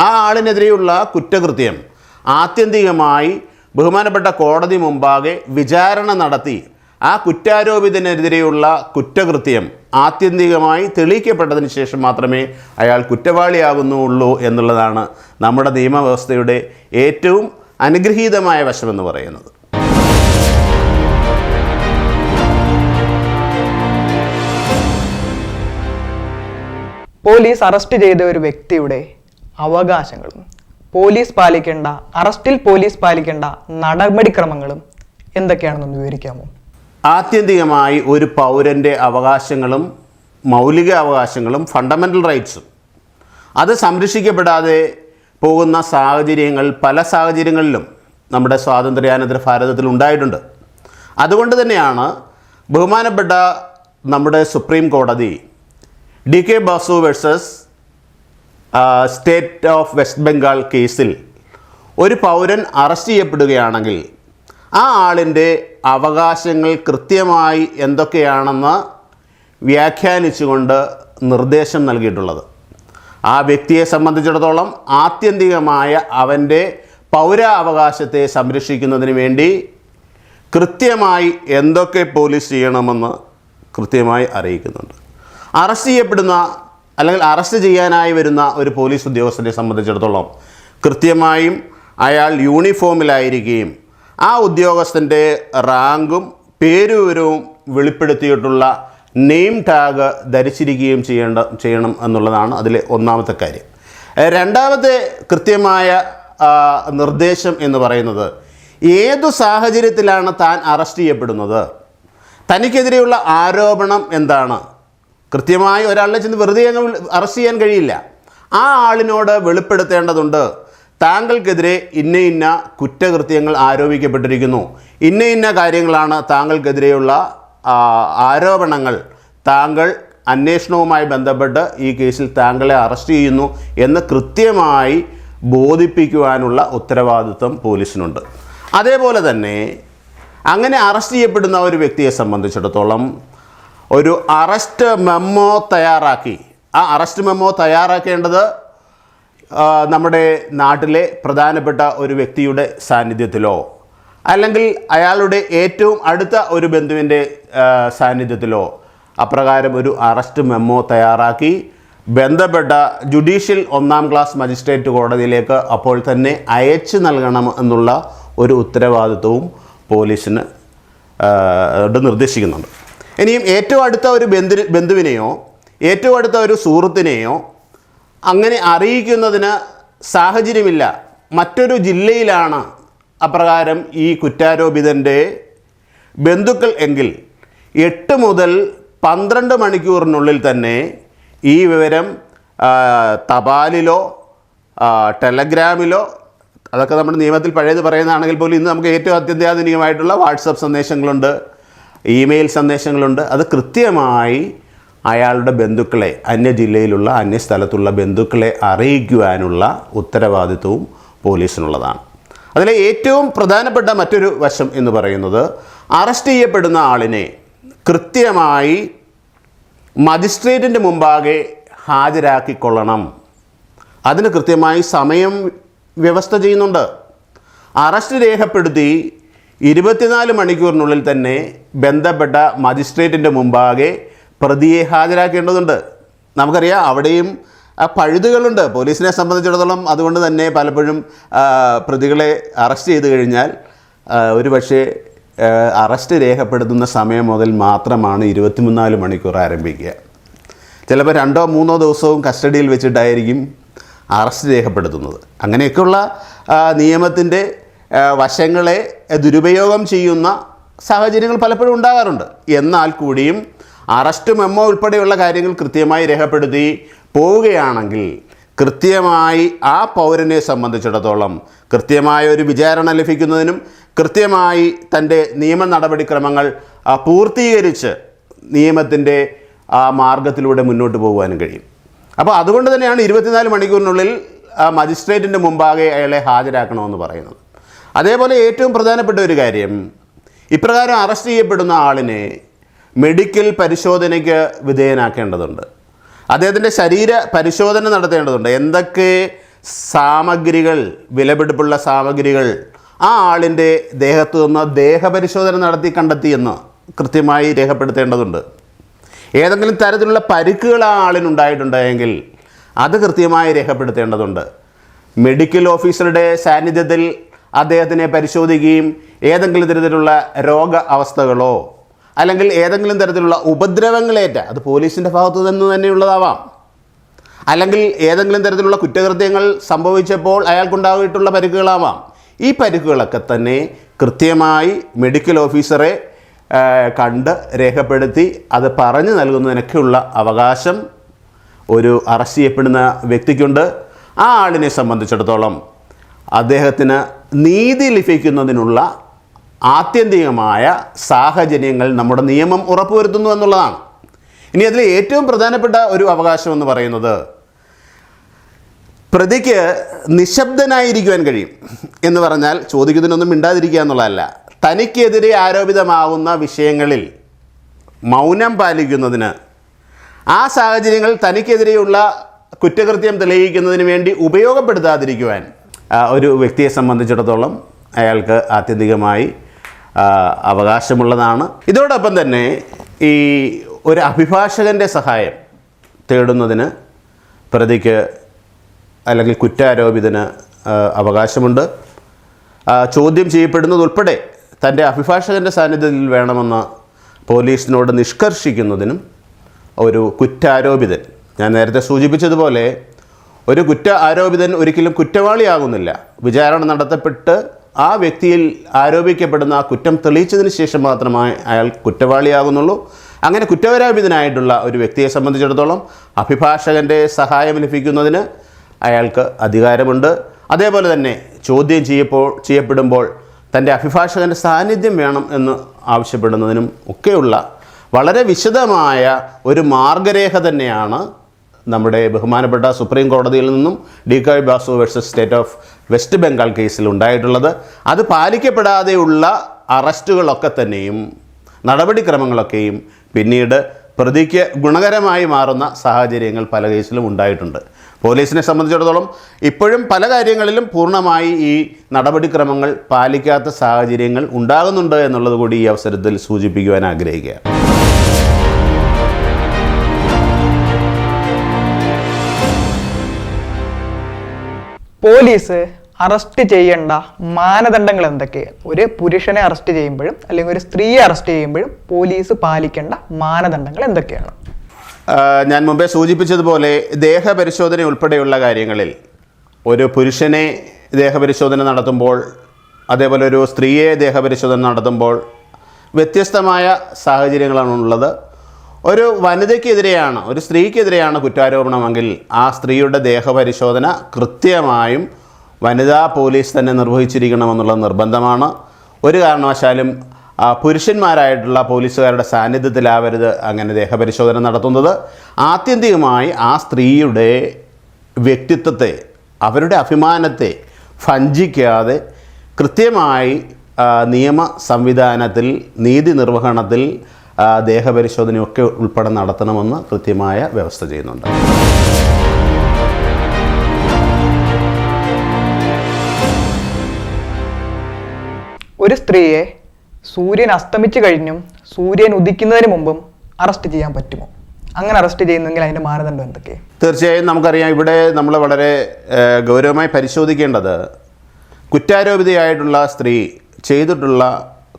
ആ ആളിനെതിരെയുള്ള കുറ്റകൃത്യം ആത്യന്തികമായി ബഹുമാനപ്പെട്ട കോടതി മുമ്പാകെ വിചാരണ നടത്തി ആ കുറ്റാരോപിതനെതിരെയുള്ള കുറ്റകൃത്യം ആത്യന്തികമായി തെളിയിക്കപ്പെട്ടതിന് ശേഷം മാത്രമേ അയാൾ കുറ്റവാളിയാകുന്നുള്ളൂ എന്നുള്ളതാണ് നമ്മുടെ നിയമവ്യവസ്ഥയുടെ ഏറ്റവും അനുഗ്രഹീതമായ വശമെന്ന് പറയുന്നത്. പോലീസ് അറസ്റ്റ് ചെയ്ത ഒരു വ്യക്തിയുടെ അവകാശങ്ങളും അറസ്റ്റിൽ പോലീസ് പാലിക്കേണ്ട നടപടിക്രമങ്ങളും എന്തൊക്കെയാണെന്ന് വിവരിക്കാമോ? ആത്യന്തികമായി ഒരു പൗരൻ്റെ അവകാശങ്ങളും മൗലിക അവകാശങ്ങളും ഫണ്ടമെൻ്റൽ റൈറ്റ്സും അത് സംരക്ഷിക്കപ്പെടാതെ പോകുന്ന സാഹചര്യങ്ങൾ പല സാഹചര്യങ്ങളിലും നമ്മുടെ സ്വാതന്ത്ര്യാനന്തര ഭാരതത്തിൽ ഉണ്ടായിട്ടുണ്ട്. അതുകൊണ്ട് തന്നെയാണ് ബഹുമാനപ്പെട്ട നമ്മുടെ സുപ്രീം കോടതി DK Basu versus state of West Bengal കേസിൽ ഒരു പൗരൻ അറസ്റ്റ് ചെയ്യപ്പെടുകയാണെങ്കിൽ ആ ആളിൻ്റെ അവകാശങ്ങൾ കൃത്യമായി എന്തൊക്കെയാണെന്ന് വ്യാഖ്യാനിച്ചുകൊണ്ട് നിർദ്ദേശം നൽകിയിട്ടുള്ളത്. ആ വ്യക്തിയെ സംബന്ധിച്ചിടത്തോളം ആത്യന്തികമായ അവൻ്റെ പൗരാവകാശത്തെ സംരക്ഷിക്കുന്നതിന് വേണ്ടി കൃത്യമായി എന്തൊക്കെ പോലീസ് ചെയ്യണമെന്ന് കൃത്യമായി അറിയിക്കുന്നുണ്ട്. അറസ്റ്റ് ചെയ്യപ്പെടുന്ന അല്ലെങ്കിൽ അറസ്റ്റ് ചെയ്യാനായി വരുന്ന ഒരു പോലീസ് ഉദ്യോഗസ്ഥനെ സംബന്ധിച്ചിടത്തോളം കൃത്യമായും അയാൾ യൂണിഫോമിലായിരിക്കുകയും ആ ഉദ്യോഗസ്ഥൻ്റെ റാങ്കും പേരുവിവരവും വെളിപ്പെടുത്തിയിട്ടുള്ള നെയിം ടാഗ് ധരിച്ചിരിക്കുകയും ചെയ്യണം എന്നുള്ളതാണ് അതിലെ ഒന്നാമത്തെ കാര്യം. രണ്ടാമത്തെ കൃത്യമായ നിർദ്ദേശം എന്ന് പറയുന്നത് ഏതു സാഹചര്യത്തിലാണ് താൻ അറസ്റ്റ് ചെയ്യപ്പെടുന്നത്, തനിക്കെതിരെയുള്ള ആരോപണം എന്താണ്. കൃത്യമായി ഒരാളെ ചെന്ന് വെറുതെ അറസ്റ്റ് ചെയ്യാൻ കഴിയില്ല. ആ ആളിനോട് വെളിപ്പെടുത്തേണ്ടതുണ്ട്, താങ്കൾക്കെതിരെ ഇന്ന ഇന്ന കുറ്റകൃത്യങ്ങൾ ആരോപിക്കപ്പെട്ടിരിക്കുന്നു, ഇന്ന ഇന്ന കാര്യങ്ങളാണ് താങ്കൾക്കെതിരെയുള്ള ആരോപണങ്ങൾ, താങ്കൾ അന്വേഷണവുമായി ബന്ധപ്പെട്ട് ഈ കേസിൽ താങ്കളെ അറസ്റ്റ് ചെയ്യുന്നു എന്ന് കൃത്യമായി ബോധിപ്പിക്കുവാനുള്ള ഉത്തരവാദിത്വം പോലീസിനുണ്ട്. അതേപോലെ തന്നെ അങ്ങനെ അറസ്റ്റ് ചെയ്യപ്പെടുന്ന ഒരു വ്യക്തിയെ സംബന്ധിച്ചിടത്തോളം ഒരു അറസ്റ്റ് മെമ്മോ തയ്യാറാക്കി, ആ അറസ്റ്റ് മെമ്മോ തയ്യാറാക്കേണ്ടത് നമ്മുടെ നാട്ടിലെ പ്രധാനപ്പെട്ട ഒരു വ്യക്തിയുടെ സാന്നിധ്യത്തിലോ അല്ലെങ്കിൽ അയാളുടെ ഏറ്റവും അടുത്ത ഒരു ബന്ധുവിൻ്റെ സാന്നിധ്യത്തിലോ അപ്രകാരം ഒരു അറസ്റ്റ് മെമ്മോ തയ്യാറാക്കി ബന്ധപ്പെട്ട ജുഡീഷ്യൽ 1ാം ക്ലാസ് മജിസ്ട്രേറ്റ് കോടതിയിലേക്ക് അപ്പോൾ തന്നെ അയച്ചു നൽകണം എന്നുള്ള ഒരു ഉത്തരവാദിത്വവും പോലീസിന് നിർദ്ദേശിക്കുന്നുണ്ട്. ഇനിയും ഏറ്റവും അടുത്ത ഒരു ബന്ധുവിനെയോ ഏറ്റവും അടുത്ത ഒരു സുഹൃത്തിനെയോ അങ്ങനെ അറിയിക്കുന്നതിന് സാഹചര്യമില്ല, മറ്റൊരു ജില്ലയിലാണ് അപ്രകാരം ഈ കുറ്റാരോപിതൻ്റെ ബന്ധുക്കൾ എങ്കിൽ 8 മുതൽ 12 മണിക്കൂറിനുള്ളിൽ തന്നെ ഈ വിവരം തപാലിലോ ടെലഗ്രാമിലോ, അതൊക്കെ നമ്മുടെ നിയമത്തിൽ പഴയത് പറയുന്നതാണെങ്കിൽ പോലും ഇന്ന് നമുക്ക് ഏറ്റവും അത്യന്താധുനികമായിട്ടുള്ള വാട്സപ്പ് സന്ദേശങ്ങളുണ്ട്, ഇമെയിൽ സന്ദേശങ്ങളുണ്ട്. അത് കൃത്യമായി അയാളുടെ ബന്ധുക്കളെ, അന്യ ജില്ലയിലുള്ള അന്യ സ്ഥലത്തുള്ള ബന്ധുക്കളെ അറിയിക്കുവാനുള്ള ഉത്തരവാദിത്വവും പോലീസിനുള്ളതാണ്. അതിലെ ഏറ്റവും പ്രധാനപ്പെട്ട മറ്റൊരു വശം എന്ന് പറയുന്നത്, അറസ്റ്റ് ചെയ്യപ്പെടുന്ന ആളിനെ കൃത്യമായി മജിസ്ട്രേറ്റിൻ്റെ മുമ്പാകെ ഹാജരാക്കിക്കൊള്ളണം. അതിന് കൃത്യമായി സമയം വ്യവസ്ഥ ചെയ്യുന്നുണ്ട്. അറസ്റ്റ് രേഖപ്പെടുത്തി 24 മണിക്കൂറിനുള്ളിൽ തന്നെ ബന്ധപ്പെട്ട മജിസ്ട്രേറ്റിൻ്റെ മുമ്പാകെ പ്രതിയെ ഹാജരാക്കേണ്ടതുണ്ട്. നമുക്കറിയാം അവിടെയും പഴുതുകളുണ്ട് പോലീസിനെ സംബന്ധിച്ചിടത്തോളം. അതുകൊണ്ട് തന്നെ പലപ്പോഴും പ്രതികളെ അറസ്റ്റ് ചെയ്ത് കഴിഞ്ഞാൽ ഒരുപക്ഷെ അറസ്റ്റ് രേഖപ്പെടുത്തുന്ന സമയം മുതൽ മാത്രമാണ് 24 മണിക്കൂർ ആരംഭിക്കുക. ചിലപ്പോൾ 2-3 ദിവസവും കസ്റ്റഡിയിൽ വെച്ചിട്ടായിരിക്കും അറസ്റ്റ് രേഖപ്പെടുത്തുന്നത്. അങ്ങനെയൊക്കെയുള്ള നിയമത്തിൻ്റെ വശങ്ങളെ ദുരുപയോഗം ചെയ്യുന്ന സാഹചര്യങ്ങൾ പലപ്പോഴും ഉണ്ടാകാറുണ്ട്. എന്നാൽ കൂടിയും അറസ്റ്റ് മെമ്മോ ഉൾപ്പെടെയുള്ള കാര്യങ്ങൾ കൃത്യമായി രേഖപ്പെടുത്തി പോവുകയാണെങ്കിൽ കൃത്യമായി ആ പൗരനെ സംബന്ധിച്ചിടത്തോളം കൃത്യമായ ഒരു വിചാരണ ലഭിക്കുന്നതിനും കൃത്യമായി തൻ്റെ നിയമ നടപടിക്രമങ്ങൾ പൂർത്തീകരിച്ച് നിയമത്തിൻ്റെ ആ മാർഗത്തിലൂടെ മുന്നോട്ട് പോകുവാനും കഴിയും. അപ്പോൾ അതുകൊണ്ട് തന്നെയാണ് 24 മണിക്കൂറിനുള്ളിൽ മജിസ്ട്രേറ്റിൻ്റെ മുമ്പാകെ അയാളെ ഹാജരാക്കണമെന്ന് പറയുന്നത്. അതേപോലെ ഏറ്റവും പ്രധാനപ്പെട്ട ഒരു കാര്യം, ഇപ്രകാരം അറസ്റ്റ് ചെയ്യപ്പെടുന്ന ആളിനെ മെഡിക്കൽ പരിശോധനയ്ക്ക് വിധേയനാക്കേണ്ടതുണ്ട്. അദ്ദേഹത്തിൻ്റെ ശരീര പരിശോധന നടത്തേണ്ടതുണ്ട്. എന്തൊക്കെ സാമഗ്രികൾ, വിലപിടിപ്പുള്ള സാമഗ്രികൾ ആ ആളിൻ്റെ ദേഹത്തു നിന്ന് ദേഹപരിശോധന നടത്തി കണ്ടെത്തിയെന്ന് കൃത്യമായി രേഖപ്പെടുത്തേണ്ടതുണ്ട്. ഏതെങ്കിലും തരത്തിലുള്ള പരിക്കുകൾ ആ ആളിനുണ്ടായിട്ടുണ്ടെങ്കിൽ അത് കൃത്യമായി രേഖപ്പെടുത്തേണ്ടതുണ്ട്. മെഡിക്കൽ ഓഫീസറുടെ സാന്നിധ്യത്തിൽ അദ്ദേഹത്തിനെ പരിശോധിക്കുകയും ഏതെങ്കിലും തരത്തിലുള്ള രോഗ അവസ്ഥകളോ അല്ലെങ്കിൽ ഏതെങ്കിലും തരത്തിലുള്ള ഉപദ്രവങ്ങളേറ്റ, അത് പോലീസിൻ്റെ ഭാഗത്തു നിന്ന് തന്നെയുള്ളതാവാം, അല്ലെങ്കിൽ ഏതെങ്കിലും തരത്തിലുള്ള കുറ്റകൃത്യങ്ങൾ സംഭവിച്ചപ്പോൾ അയാൾക്കുണ്ടാകിയിട്ടുള്ള പരിക്കുകളാവാം. ഈ പരിക്കുകളൊക്കെ തന്നെ കൃത്യമായി മെഡിക്കൽ ഓഫീസറെ കണ്ട് രേഖപ്പെടുത്തി അത് പറഞ്ഞു നൽകുന്നതിനൊക്കെയുള്ള അവകാശം ഒരു അറസ്റ്റ് ചെയ്യപ്പെടുന്ന വ്യക്തിക്കുണ്ട്. ആ ആളിനെ സംബന്ധിച്ചിടത്തോളം അദ്ദേഹത്തിന് നീതി ലഭിക്കുന്നതിനുള്ള ആത്യന്തികമായ സാഹചര്യങ്ങൾ നമ്മുടെ നിയമം ഉറപ്പുവരുത്തുന്നു എന്നുള്ളതാണ്. ഇനി അതിൽ ഏറ്റവും പ്രധാനപ്പെട്ട ഒരു അവകാശം എന്ന് പറയുന്നത്, പ്രതിക്ക് നിശബ്ദനായിരിക്കുവാൻ കഴിയും. എന്ന് പറഞ്ഞാൽ ചോദിക്കുന്നതിനൊന്നും മിണ്ടാതിരിക്കുക എന്നുള്ളതല്ല, തനിക്കെതിരെ ആരോപിതമാവുന്ന വിഷയങ്ങളിൽ മൗനം പാലിക്കുന്നതിന്, ആ സാഹചര്യങ്ങൾ തനിക്കെതിരെയുള്ള കുറ്റകൃത്യം തെളിയിക്കുന്നതിന് വേണ്ടി ഉപയോഗപ്പെടുത്താതിരിക്കുവാൻ ഒരു വ്യക്തിയെ സംബന്ധിച്ചിടത്തോളം അയാൾക്ക് ആത്യന്തികമായി അവകാശമുള്ളതാണ്. ഇതോടൊപ്പം തന്നെ ഈ ഒരു അഭിഭാഷകൻ്റെ സഹായം തേടുന്നതിന് പ്രതിക്ക് അല്ലെങ്കിൽ കുറ്റാരോപിതന് അവകാശമുണ്ട്. ചോദ്യം ചെയ്യപ്പെടുന്നതുൾപ്പെടെ തൻ്റെ അഭിഭാഷകൻ്റെ സാന്നിധ്യത്തിൽ വേണമെന്ന് പോലീസിനോട് നിഷ്കർഷിക്കുന്നതിനും ഒരു കുറ്റാരോപിതൻ, ഞാൻ നേരത്തെ സൂചിപ്പിച്ചതുപോലെ ഒരു ആരോപിതൻ ഒരിക്കലും കുറ്റവാളിയാകുന്നില്ല. വിചാരണ നടത്തപ്പെട്ട് ആ വ്യക്തിയിൽ ആരോപിക്കപ്പെടുന്ന ആ കുറ്റം തെളിയിച്ചതിന് ശേഷം മാത്രമേ അയാൾ കുറ്റവാളിയാകുന്നുള്ളൂ. അങ്ങനെ കുറ്റാരോപിതനായിട്ടുള്ള ഒരു വ്യക്തിയെ സംബന്ധിച്ചിടത്തോളം അഭിഭാഷകൻ്റെ സഹായം ലഭിക്കുന്നതിന് അയാൾക്ക് അധികാരമുണ്ട്. അതേപോലെ തന്നെ ചോദ്യം ചെയ്യപ്പെടുമ്പോൾ തൻ്റെ അഭിഭാഷകൻ്റെ സാന്നിധ്യം വേണം എന്ന് ആവശ്യപ്പെടുന്നതിനും ഒക്കെയുള്ള വളരെ വിശദമായ ഒരു മാർഗരേഖ തന്നെയാണ് നമ്മുടെ ബഹുമാനപ്പെട്ട സുപ്രീം കോടതിയിൽ നിന്നും D K Basu versus state of West Bengal കേസിൽ ഉണ്ടായിട്ടുള്ളത്. അത് പാലിക്കപ്പെടാതെയുള്ള അറസ്റ്റുകളൊക്കെ തന്നെയും നടപടിക്രമങ്ങളൊക്കെയും പിന്നീട് പ്രതിക്ക് ഗുണകരമായി മാറുന്ന സാഹചര്യങ്ങൾ പല കേസിലും ഉണ്ടായിട്ടുണ്ട്. പോലീസിനെ സംബന്ധിച്ചിടത്തോളം ഇപ്പോഴും പല കാര്യങ്ങളിലും പൂർണ്ണമായി ഈ നടപടിക്രമങ്ങൾ പാലിക്കാത്ത സാഹചര്യങ്ങൾ ഉണ്ടാകുന്നുണ്ട് എന്നുള്ളത് കൂടി ഈ അവസരത്തിൽ സൂചിപ്പിക്കുവാൻ ആഗ്രഹിക്കുക. പോലീസ് അറസ്റ്റ് ചെയ്യേണ്ട മാനദണ്ഡങ്ങൾ എന്തൊക്കെയാണ്? ഒരു പുരുഷനെ അറസ്റ്റ് ചെയ്യുമ്പോഴും അല്ലെങ്കിൽ ഒരു സ്ത്രീയെ അറസ്റ്റ് ചെയ്യുമ്പോഴും പോലീസ് പാലിക്കേണ്ട മാനദണ്ഡങ്ങൾ എന്തൊക്കെയാണ്? ഞാൻ മുമ്പേ സൂചിപ്പിച്ചതുപോലെ ദേഹപരിശോധന ഉൾപ്പെടെയുള്ള കാര്യങ്ങളിൽ ഒരു പുരുഷനെ ദേഹപരിശോധന നടത്തുമ്പോൾ, അതേപോലെ ഒരു സ്ത്രീയെ ദേഹപരിശോധന നടത്തുമ്പോൾ വ്യത്യസ്തമായ സാഹചര്യങ്ങളാണുള്ളത്. ഒരു വനിതയ്ക്കെതിരെയാണ്, ഒരു സ്ത്രീക്കെതിരെയാണ് കുറ്റാരോപണമെങ്കിൽ ആ സ്ത്രീയുടെ ദേഹപരിശോധന കൃത്യമായും വനിതാ പോലീസ് തന്നെ നിർവഹിച്ചിരിക്കണമെന്നുള്ളത് നിർബന്ധമാണ്. ഒരു കാരണവശാലും പുരുഷന്മാരായിട്ടുള്ള പോലീസുകാരുടെ സാന്നിധ്യത്തിലാവരുത് അങ്ങനെ ദേഹപരിശോധന നടത്തുന്നത്. ആത്യന്തികമായി ആ സ്ത്രീയുടെ വ്യക്തിത്വത്തെ, അവരുടെ അഭിമാനത്തെ ഭഞ്ജിക്കാതെ കൃത്യമായി നിയമ സംവിധാനത്തിൽ, നീതി നിർവഹണത്തിൽ ദേഹപരിശോധനയൊക്കെ ഉൾപ്പെടെ നടത്തണമെന്ന് കൃത്യമായ വ്യവസ്ഥ ചെയ്യുന്നുണ്ട്. ഒരു സ്ത്രീയെ സൂര്യൻ അസ്തമിച്ചു കഴിഞ്ഞും സൂര്യൻ ഉദിക്കുന്നതിന് മുമ്പും അറസ്റ്റ് ചെയ്യാൻ പറ്റുമോ? അങ്ങനെ അറസ്റ്റ് ചെയ്യുന്നെങ്കിൽ അതിൻ്റെ മാനദണ്ഡം എന്തൊക്കെ? തീർച്ചയായും നമുക്കറിയാം, ഇവിടെ നമ്മൾ വളരെ ഗൗരവമായി പരിശോധിക്കേണ്ടത് കുറ്റാരോപിതയായിട്ടുള്ള സ്ത്രീ ചെയ്തിട്ടുള്ള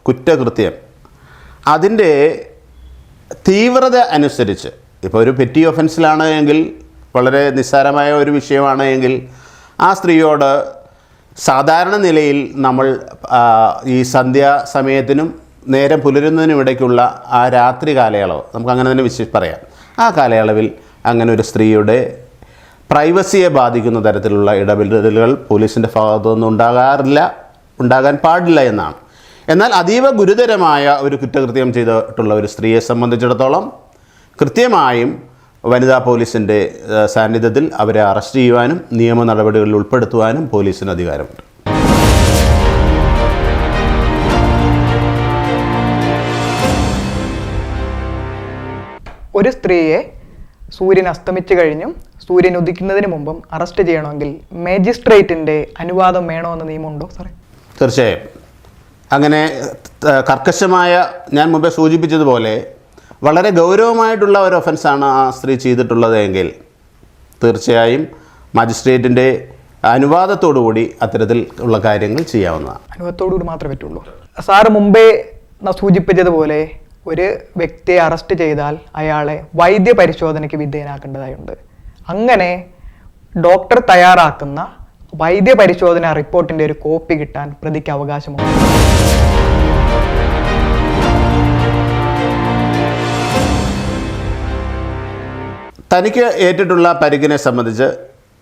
കുറ്റകൃത്യം അതിൻ്റെ തീവ്രത അനുസരിച്ച്, ഇപ്പോൾ ഒരു പെറ്റി ഒഫൻസിലാണ് എങ്കിൽ, വളരെ നിസ്സാരമായ ഒരു വിഷയമാണ് എങ്കിൽ ആ സ്ത്രീയോട് സാധാരണ നിലയിൽ നമ്മൾ ഈ സന്ധ്യാസമയത്തിനും നേരം പുലരുന്നതിനും ഇടയ്ക്കുള്ള ആ രാത്രി കാലയളവ്, നമുക്കങ്ങനെ തന്നെ പറയാം, ആ കാലയളവിൽ അങ്ങനെ ഒരു സ്ത്രീയുടെ പ്രൈവസിയെ ബാധിക്കുന്ന തരത്തിലുള്ള ഇടപെടലുകൾ പോലീസിൻ്റെ ഭാഗത്തുനിന്ന് ഉണ്ടാകാൻ പാടില്ല എന്നാണ്. എന്നാൽ അതീവ ഗുരുതരമായ ഒരു കുറ്റകൃത്യം ചെയ്തിട്ടുള്ള ഒരു സ്ത്രീയെ സംബന്ധിച്ചിടത്തോളം കൃത്യമായും വനിതാ പോലീസിൻ്റെ സാന്നിധ്യത്തിൽ അവരെ അറസ്റ്റ് ചെയ്യുവാനും നിയമ നടപടികളിൽ ഉൾപ്പെടുത്തുവാനും പോലീസിന് അധികാരമുണ്ട്. ഒരു സ്ത്രീയെ സൂര്യൻ അസ്തമിച്ചു കഴിഞ്ഞും സൂര്യൻ ഉദിക്കുന്നതിന് മുമ്പും അറസ്റ്റ് ചെയ്യണമെങ്കിൽ മജിസ്ട്രേറ്റിൻ്റെ അനുവാദം വേണമെന്ന് നിയമമുണ്ടോ സാറേ? തീർച്ചയായും. അങ്ങനെ കർക്കശമായ, ഞാൻ മുമ്പേ സൂചിപ്പിച്ചതുപോലെ വളരെ ഗൗരവമായിട്ടുള്ള ഒരു ഒഫൻസാണ് ആ സ്ത്രീ ചെയ്തിട്ടുള്ളത് എങ്കിൽ തീർച്ചയായും മജിസ്ട്രേറ്റിൻ്റെ അനുവാദത്തോടുകൂടി അത്തരത്തിൽ ഉള്ള കാര്യങ്ങൾ ചെയ്യാവുന്നതാണ്. അനുവാദത്തോടുകൂടി മാത്രമേ പറ്റുള്ളൂ. സാറ് മുമ്പേ സൂചിപ്പിച്ചതുപോലെ ഒരു വ്യക്തിയെ അറസ്റ്റ് ചെയ്താൽ അയാളെ വൈദ്യപരിശോധനയ്ക്ക് വിധേയനാക്കേണ്ടതായുണ്ട്. അങ്ങനെ ഡോക്ടർ തയ്യാറാക്കുന്ന വൈദ്യപരിശോധന റിപ്പോർട്ടിൻ്റെ ഒരു കോപ്പി കിട്ടാൻ പ്രതിക്ക് അവകാശമുണ്ട്. തനിക്ക് ഏറ്റിട്ടുള്ള പരിക്കിനെ സംബന്ധിച്ച്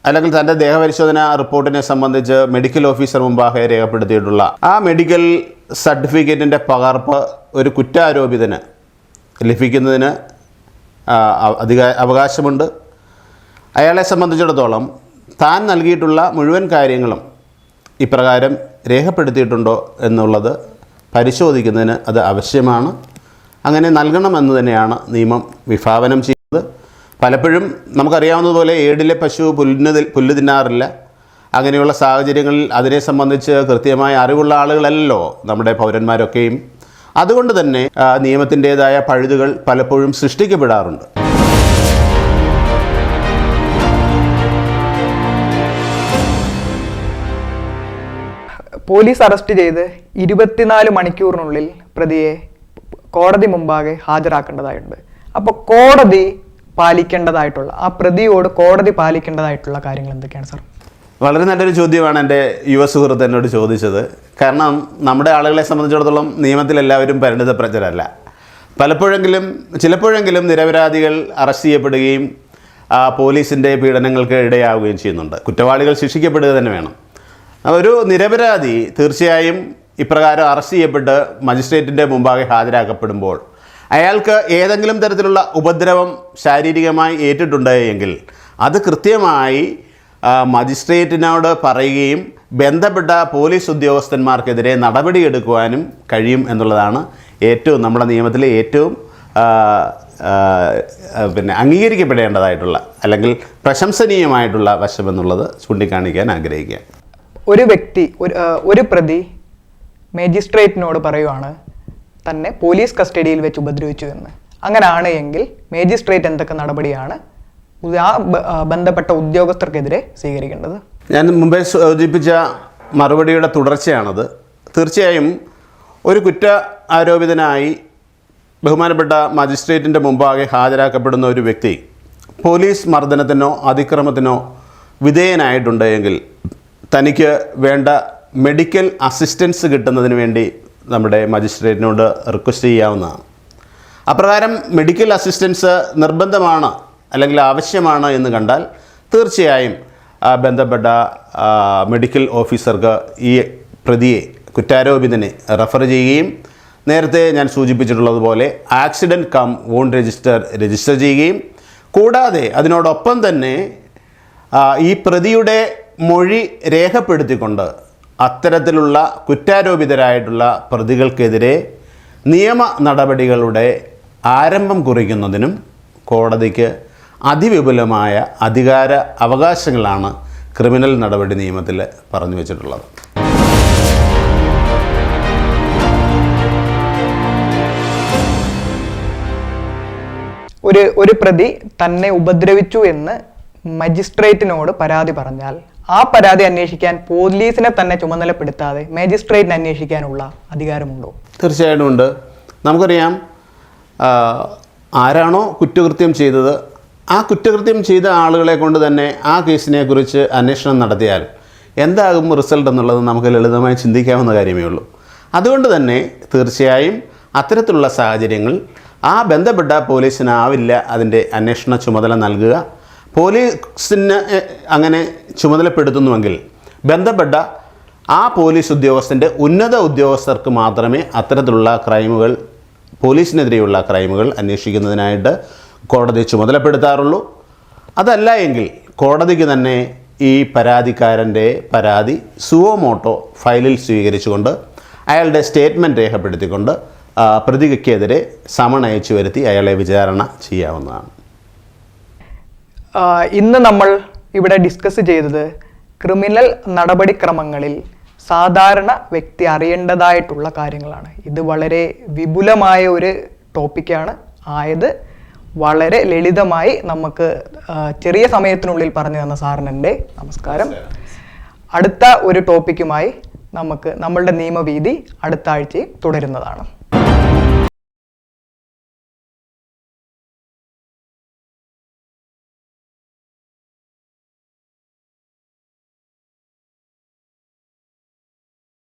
അല്ലെങ്കിൽ തൻ്റെ ദേഹപരിശോധന റിപ്പോർട്ടിനെ സംബന്ധിച്ച് മെഡിക്കൽ ഓഫീസർ മുമ്പാകെ രേഖപ്പെടുത്തിയിട്ടുള്ള ആ മെഡിക്കൽ സർട്ടിഫിക്കറ്റിൻ്റെ പകർപ്പ് ഒരു കുറ്റാരോപിതന് ലഭിക്കുന്നതിന് അവകാശമുണ്ട്. അയാളെ സംബന്ധിച്ചിടത്തോളം താൻ നൽകിയിട്ടുള്ള മുഴുവൻ കാര്യങ്ങളും ഇപ്രകാരം രേഖപ്പെടുത്തിയിട്ടുണ്ടോ എന്നുള്ളത് പരിശോധിക്കുന്നതിന് അത് ആവശ്യമാണ്. അങ്ങനെ നൽകണമെന്ന് തന്നെയാണ് നിയമം വിഭാവനം ചെയ്യുന്നത്. പലപ്പോഴും നമുക്കറിയാവുന്നതുപോലെ ഏടിലെ പശു പുല്ല് തിന്നാറില്ല. അങ്ങനെയുള്ള സാഹചര്യങ്ങളിൽ അതിനെ സംബന്ധിച്ച് കൃത്യമായ അറിവുള്ള ആളുകളല്ലല്ലോ നമ്മുടെ പൗരന്മാരൊക്കെയും. അതുകൊണ്ട് തന്നെ നിയമത്തിൻ്റേതായ പഴുതുകൾ പലപ്പോഴും സൃഷ്ടിക്കപ്പെടാറുണ്ട്. പോലീസ് അറസ്റ്റ് ചെയ്ത് 24 മണിക്കൂറിനുള്ളിൽ പ്രതിയെ കോടതി മുമ്പാകെ ഹാജരാക്കേണ്ടതായിട്ടുണ്ട്. അപ്പോൾ കോടതി പാലിക്കേണ്ടതായിട്ടുള്ള, ആ പ്രതിയോട് കോടതി പാലിക്കേണ്ടതായിട്ടുള്ള കാര്യങ്ങൾ എന്തൊക്കെയാണ് സാർ? വളരെ നല്ലൊരു ചോദ്യമാണ് എൻ്റെ യുവ സുഹൃത്ത് എന്നോട് ചോദിച്ചത്. കാരണം നമ്മുടെ ആളുകളെ സംബന്ധിച്ചിടത്തോളം നിയമത്തിൽ എല്ലാവരും പരിണിതപ്രജരല്ല. ചിലപ്പോഴെങ്കിലും നിരപരാധികൾ അറസ്റ്റ് ചെയ്യപ്പെടുകയും പോലീസിൻ്റെ പീഡനങ്ങൾക്ക് ഇടയാവുകയും ചെയ്യുന്നുണ്ട്. കുറ്റവാളികൾ ശിക്ഷിക്കപ്പെടുക തന്നെ വേണം. ഒരു നിരപരാധി തീർച്ചയായും ഇപ്രകാരം അറസ്റ്റ് ചെയ്യപ്പെട്ട് മജിസ്ട്രേറ്റിൻ്റെ മുമ്പാകെ ഹാജരാക്കപ്പെടുമ്പോൾ അയാൾക്ക് ഏതെങ്കിലും തരത്തിലുള്ള ഉപദ്രവം ശാരീരികമായി ഏറ്റിട്ടുണ്ട് എങ്കിൽ അത് കൃത്യമായി മജിസ്ട്രേറ്റിനോട് പറയുകയും ബന്ധപ്പെട്ട പോലീസ് ഉദ്യോഗസ്ഥന്മാർക്കെതിരെ നടപടിയെടുക്കുവാനും കഴിയും എന്നുള്ളതാണ് നമ്മുടെ നിയമത്തിലെ ഏറ്റവും അംഗീകരിക്കപ്പെടേണ്ടതായിട്ടുള്ള അല്ലെങ്കിൽ പ്രശംസനീയമായിട്ടുള്ള വശമെന്നുള്ളത് ചൂണ്ടിക്കാണിക്കാൻ ആഗ്രഹിക്കുക. ഒരു പ്രതി മജിസ്ട്രേറ്റിനോട് പറയുവാണ് തന്നെ പോലീസ് കസ്റ്റഡിയിൽ വെച്ച് ഉപദ്രവിച്ചു എന്ന്. അങ്ങനെയാണ് എങ്കിൽ മജിസ്ട്രേറ്റ് എന്തൊക്കെ നടപടിയാണ് ആ ബന്ധപ്പെട്ട ഉദ്യോഗസ്ഥർക്കെതിരെ സ്വീകരിക്കേണ്ടത്? ഞാൻ മുമ്പേ സൂചിപ്പിച്ച മറുപടിയുടെ തുടർച്ചയാണത്. തീർച്ചയായും ഒരു കുറ്റ ആരോപിതനായി ബഹുമാനപ്പെട്ട മജിസ്ട്രേറ്റിൻ്റെ മുമ്പാകെ ഹാജരാക്കപ്പെടുന്ന ഒരു വ്യക്തി പോലീസ് മർദ്ദനത്തിനോ അതിക്രമത്തിനോ വിധേയനായിട്ടുണ്ട് എങ്കിൽ തനിക്ക് വേണ്ട മെഡിക്കൽ അസിസ്റ്റൻസ് കിട്ടുന്നതിന് വേണ്ടി നമ്മുടെ മജിസ്ട്രേറ്റിനോട് റിക്വസ്റ്റ് ചെയ്യാവുന്നതാണ്. അപ്രകാരം മെഡിക്കൽ അസിസ്റ്റൻസ് നിർബന്ധമാണ് അല്ലെങ്കിൽ ആവശ്യമാണ് എന്ന് കണ്ടാൽ തീർച്ചയായും ബന്ധപ്പെട്ട മെഡിക്കൽ ഓഫീസർക്ക് ഈ പ്രതിയെ, കുറ്റാരോപിതനെ റെഫർ ചെയ്യുകയും നേരത്തെ ഞാൻ സൂചിപ്പിച്ചിട്ടുള്ളതുപോലെ ആക്സിഡൻറ്റ് കം വോണ്ട് രജിസ്റ്റർ ചെയ്യുകയും കൂടാതെ അതിനോടൊപ്പം തന്നെ ഈ പ്രതിയുടെ മൊഴി രേഖപ്പെടുത്തിക്കൊണ്ട് അത്തരത്തിലുള്ള കുറ്റാരോപിതരായിട്ടുള്ള പ്രതികൾക്കെതിരെ നിയമ നടപടികളുടെ ആരംഭം കുറിക്കുന്നതിനും കോടതിക്ക് അതിവിപുലമായ അധികാര അവകാശങ്ങളാണ് ക്രിമിനൽ നടപടി നിയമത്തിൽ പറഞ്ഞു വച്ചിട്ടുള്ളത്. ഒരു പ്രതി തന്നെ ഉപദ്രവിച്ചു എന്ന് മജിസ്ട്രേറ്റിനോട് പരാതി പറഞ്ഞാൽ ആ പരാതി അന്വേഷിക്കാൻ പോലീസിനെ തന്നെ ചുമതലപ്പെടുത്താതെ മജിസ്ട്രേറ്റിന് അന്വേഷിക്കാനുള്ള അധികാരമുണ്ടോ? തീർച്ചയായിട്ടും ഉണ്ട്. നമുക്കറിയാം, ആരാണോ കുറ്റകൃത്യം ചെയ്തത് ആ കുറ്റകൃത്യം ചെയ്ത ആളുകളെ കൊണ്ട് തന്നെ ആ കേസിനെക്കുറിച്ച് അന്വേഷണം നടത്തിയാൽ എന്താകും റിസൾട്ട് എന്നുള്ളത് നമുക്ക് ലളിതമായി ചിന്തിക്കാവുന്ന കാര്യമേ ഉള്ളൂ. അതുകൊണ്ട് തന്നെ തീർച്ചയായും അത്തരത്തിലുള്ള സാഹചര്യങ്ങൾ ആ ബന്ധപ്പെട്ട പോലീസിനാവില്ല അതിൻ്റെ അന്വേഷണ ചുമതല നൽകുക. പോലീസിന് അങ്ങനെ ചുമതലപ്പെടുത്തുന്നുവെങ്കിൽ ബന്ധപ്പെട്ട ആ പോലീസ് ഉദ്യോഗസ്ഥൻ്റെ ഉന്നത ഉദ്യോഗസ്ഥർക്ക് മാത്രമേ അത്തരത്തിലുള്ള ക്രൈമുകൾ, പോലീസിനെതിരെയുള്ള ക്രൈമുകൾ അന്വേഷിക്കുന്നതിനായിട്ട് കോടതി ചുമതലപ്പെടുത്താറുള്ളൂ. അതല്ല എങ്കിൽ കോടതിക്ക് തന്നെ ഈ പരാതിക്കാരൻ്റെ പരാതി സുവോ മോട്ടോ ഫയലിൽ സ്വീകരിച്ചുകൊണ്ട് അയാളുടെ സ്റ്റേറ്റ്മെൻറ്റ് രേഖപ്പെടുത്തിക്കൊണ്ട് പ്രതിക്കെതിരെ സമൺ അയച്ചു വരുത്തി അയാളെ വിചാരണ ചെയ്യാവുന്നതാണ്. ഇന്ന് നമ്മൾ ഇവിടെ ഡിസ്കസ് ചെയ്തത് ക്രിമിനൽ നടപടിക്രമങ്ങളിൽ സാധാരണ വ്യക്തി അറിയേണ്ടതായിട്ടുള്ള കാര്യങ്ങളാണ്. ഇത് വളരെ വിപുലമായ ഒരു ടോപ്പിക്കാണ് ആയത്. വളരെ ലളിതമായി നമുക്ക് ചെറിയ സമയത്തിനുള്ളിൽ പറഞ്ഞു തന്ന സാറിന് എൻ്റെ നമസ്കാരം. അടുത്ത ഒരു ടോപ്പിക്കുമായി നമ്മളുടെ നിയമവീതി അടുത്ത ആഴ്ചയിൽ തുടരുന്നതാണ്.